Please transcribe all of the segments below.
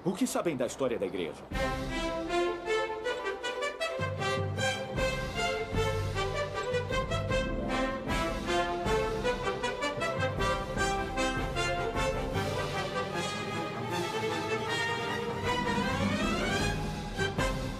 O que sabem da história da igreja?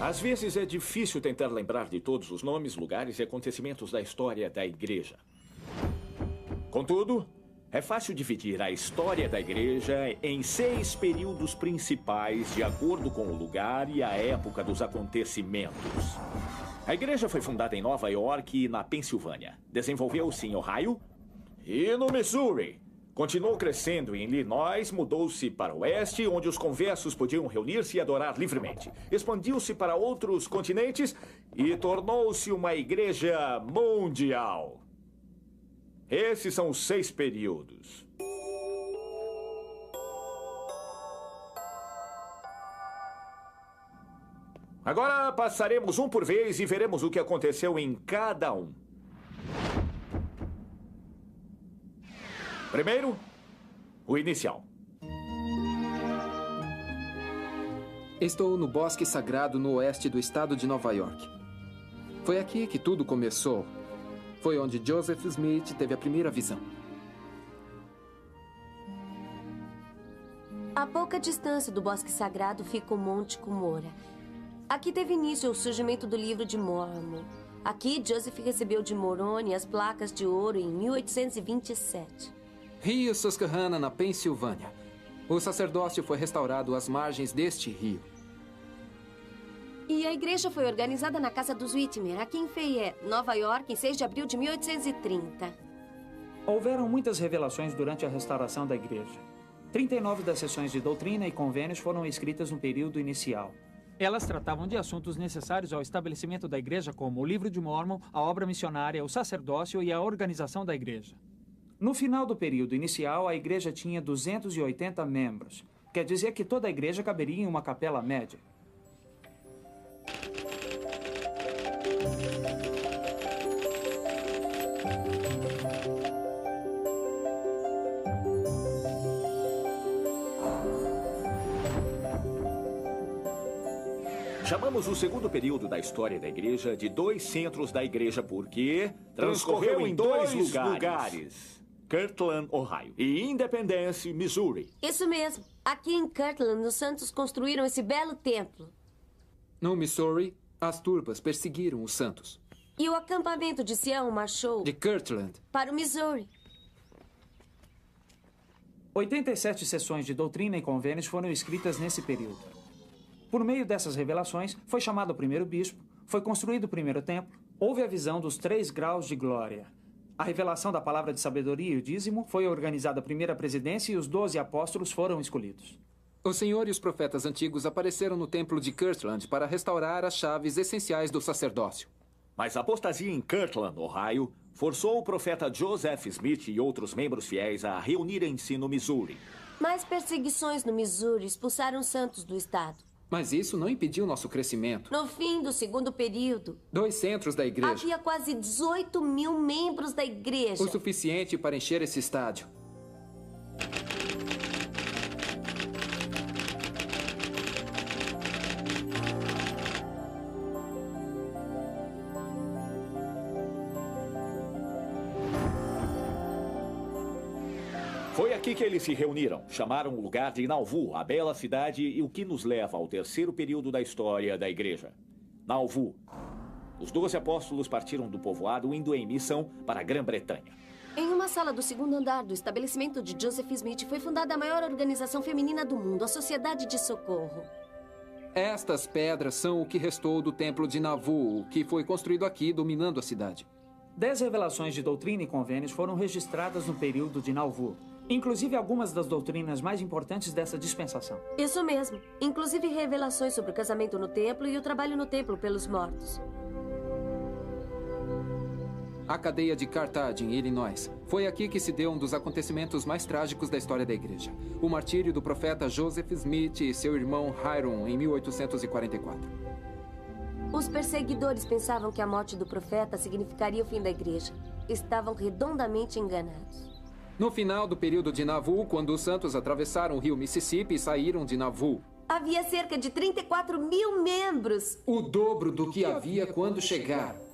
Às vezes é difícil tentar lembrar de todos os nomes, lugares e acontecimentos da história da igreja. Contudo, é fácil dividir a história da igreja em 6 períodos principais, de acordo com o lugar e a época dos acontecimentos. A igreja foi fundada em Nova York e na Pensilvânia. Desenvolveu-se em Ohio e no Missouri. Continuou crescendo em Illinois, mudou-se para o oeste, onde os conversos podiam reunir-se e adorar livremente. Expandiu-se para outros continentes e tornou-se uma igreja mundial. Esses são os 6 períodos. Agora passaremos um por vez e veremos o que aconteceu em cada um. Primeiro, o inicial. Estou no Bosque Sagrado, no oeste do estado de Nova York. Foi aqui que tudo começou. Foi onde Joseph Smith teve a primeira visão. A pouca distância do Bosque Sagrado fica o Monte Cumorah. Aqui teve início o surgimento do Livro de Mormon. Aqui, Joseph recebeu de Moroni as placas de ouro em 1827. Rio Susquehanna, na Pensilvânia. O sacerdócio foi restaurado às margens deste rio. E a igreja foi organizada na casa dos Whitmer, aqui em Fayette, Nova York, em 6 de abril de 1830. Houveram muitas revelações durante a restauração da igreja. 39 das sessões de doutrina e convênios foram escritas no período inicial. Elas tratavam de assuntos necessários ao estabelecimento da igreja, como o Livro de Mormon, a obra missionária, o sacerdócio e a organização da igreja. No final do período inicial, a igreja tinha 280 membros. Quer dizer que toda a igreja caberia em uma capela média. Chamamos o segundo período da história da igreja de 2 centros da igreja porque transcorreu em 2 lugares. Kirtland, Ohio, e Independence, Missouri. Isso mesmo. Aqui em Kirtland, os santos construíram esse belo templo. No Missouri, as turpas perseguiram os santos. E o acampamento de Sião marchou de Kirtland para o Missouri. 87 sessões de doutrina e convênios foram escritas nesse período. Por meio dessas revelações, foi chamado o primeiro bispo, foi construído o primeiro templo, houve a visão dos 3 graus de glória. A revelação da palavra de sabedoria e o dízimo, foi organizada a primeira presidência e os 12 apóstolos foram escolhidos. O Senhor e os profetas antigos apareceram no templo de Kirtland para restaurar as chaves essenciais do sacerdócio. Mas a apostasia em Kirtland, Ohio, forçou o profeta Joseph Smith e outros membros fiéis a reunirem-se no Missouri. Mais perseguições no Missouri expulsaram santos do estado. Mas isso não impediu nosso crescimento. No fim do segundo período, 2 centros da igreja. Havia quase 18 mil membros da igreja. O suficiente para encher esse estádio. Foi aqui que eles se reuniram. Chamaram o lugar de Nauvoo, a bela cidade, e o que nos leva ao terceiro período da história da igreja. Nauvoo. Os 12 apóstolos partiram do povoado indo em missão para a Grã-Bretanha. Em uma sala do segundo andar do estabelecimento de Joseph Smith foi fundada a maior organização feminina do mundo, a Sociedade de Socorro. Estas pedras são o que restou do templo de Nauvoo, que foi construído aqui, dominando a cidade. 10 revelações de doutrina e convênios foram registradas no período de Nauvoo. Inclusive algumas das doutrinas mais importantes dessa dispensação. Isso mesmo. Inclusive revelações sobre o casamento no templo e o trabalho no templo pelos mortos. A cadeia de Carthage, em Illinois. Foi aqui que se deu um dos acontecimentos mais trágicos da história da igreja. O martírio do profeta Joseph Smith e seu irmão Hiram, em 1844. Os perseguidores pensavam que a morte do profeta significaria o fim da igreja. Estavam redondamente enganados. No final do período de Nauvoo, quando os santos atravessaram o rio Mississippi e saíram de Nauvoo. Havia cerca de 34 mil membros. O dobro do que havia quando chegaram.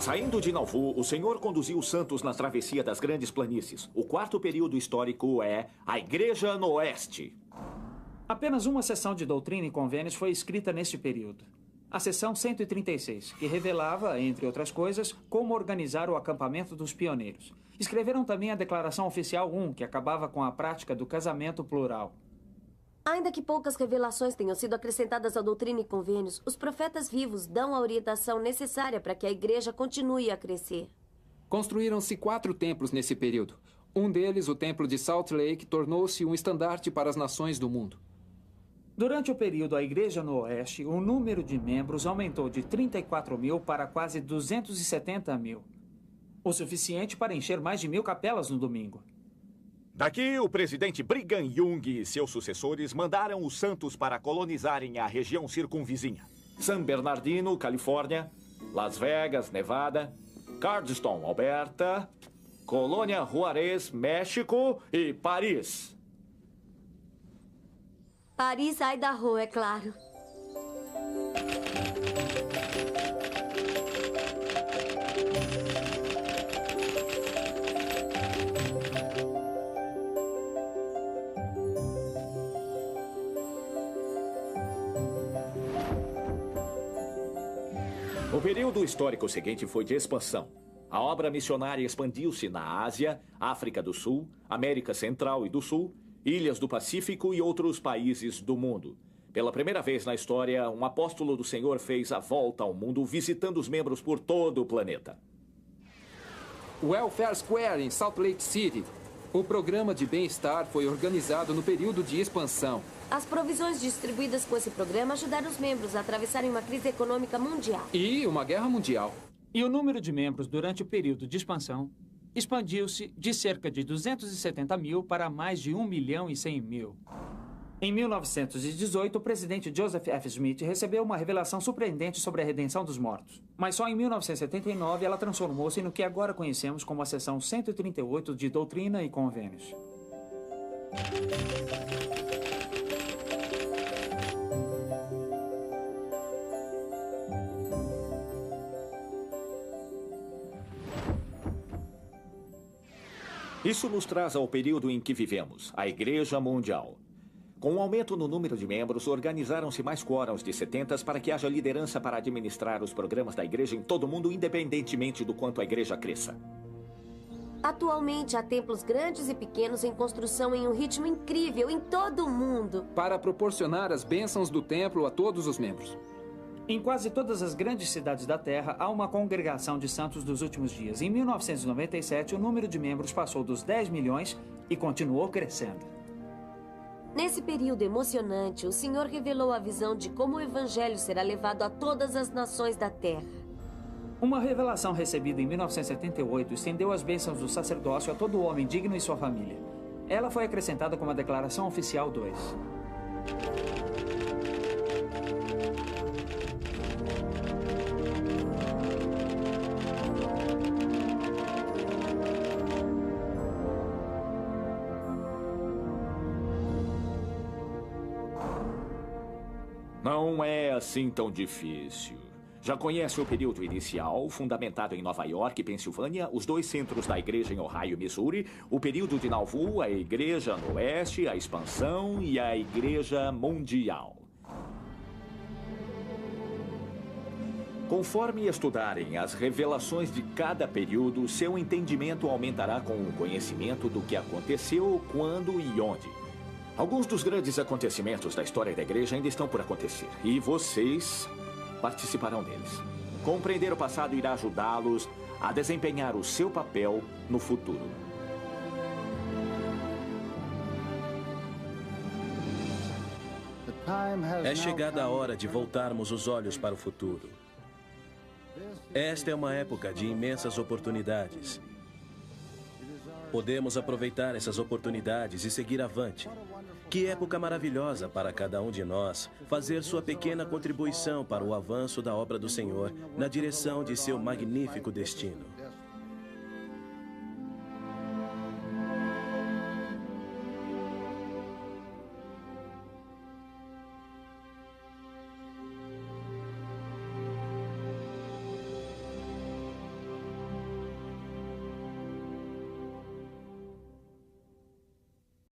Saindo de Nauvoo, o Senhor conduziu os santos na travessia das grandes planícies. O quarto período histórico é a Igreja no Oeste. Apenas uma seção de doutrina e convênios foi escrita neste período. A seção 136, que revelava, entre outras coisas, como organizar o acampamento dos pioneiros. Escreveram também a Declaração Oficial 1, que acabava com a prática do casamento plural. Ainda que poucas revelações tenham sido acrescentadas à doutrina e convênios, os profetas vivos dão a orientação necessária para que a igreja continue a crescer. Construíram-se 4 templos nesse período. Um deles, o Templo de Salt Lake, tornou-se um estandarte para as nações do mundo. Durante o período A Igreja no Oeste, o número de membros aumentou de 34 mil para quase 270 mil. O suficiente para encher mais de 1000 capelas no domingo. Daqui, o presidente Brigham Young e seus sucessores mandaram os santos para colonizarem a região circunvizinha. San Bernardino, Califórnia, Las Vegas, Nevada, Cardston, Alberta, Colônia Juarez, México e Paris. Paris, Idaho, é claro. O período histórico seguinte foi de expansão. A obra missionária expandiu-se na Ásia, África do Sul, América Central e do Sul, ilhas do Pacífico e outros países do mundo. Pela primeira vez na história, um apóstolo do Senhor fez a volta ao mundo visitando os membros por todo o planeta. Welfare Square, em Salt Lake City. O programa de bem-estar foi organizado no período de expansão. As provisões distribuídas com esse programa ajudaram os membros a atravessarem uma crise econômica mundial. E uma guerra mundial. E o número de membros durante o período de expansão expandiu-se de cerca de 270 mil para mais de 1.100.000. Em 1918, o presidente Joseph F. Smith recebeu uma revelação surpreendente sobre a redenção dos mortos. Mas só em 1979 ela transformou-se no que agora conhecemos como a seção 138 de Doutrina e Convênios. Isso nos traz ao período em que vivemos, a Igreja Mundial. Com o aumento no número de membros, organizaram-se mais quórums de 70 para que haja liderança para administrar os programas da igreja em todo o mundo, independentemente do quanto a igreja cresça. Atualmente, há templos grandes e pequenos em construção em um ritmo incrível em todo o mundo. Para proporcionar as bênçãos do templo a todos os membros. Em quase todas as grandes cidades da Terra, há uma congregação de santos dos últimos dias. Em 1997, o número de membros passou dos 10 milhões e continuou crescendo. Nesse período emocionante, o Senhor revelou a visão de como o Evangelho será levado a todas as nações da Terra. Uma revelação recebida em 1978 estendeu as bênçãos do sacerdócio a todo homem digno e sua família. Ela foi acrescentada como a Declaração Oficial 2. Não é assim tão difícil. Já conhece o período inicial, fundamentado em Nova York e Pensilvânia, os 2 centros da igreja em Ohio e Missouri, o período de Nauvoo, a Igreja no Oeste, a expansão e a Igreja Mundial. Conforme estudarem as revelações de cada período, seu entendimento aumentará com o conhecimento do que aconteceu, quando e onde. Alguns dos grandes acontecimentos da história da igreja ainda estão por acontecer, e vocês participarão deles. Compreender o passado irá ajudá-los a desempenhar o seu papel no futuro. É chegada a hora de voltarmos os olhos para o futuro. Esta é uma época de imensas oportunidades. Podemos aproveitar essas oportunidades e seguir avante. Que época maravilhosa para cada um de nós fazer sua pequena contribuição para o avanço da obra do Senhor na direção de seu magnífico destino.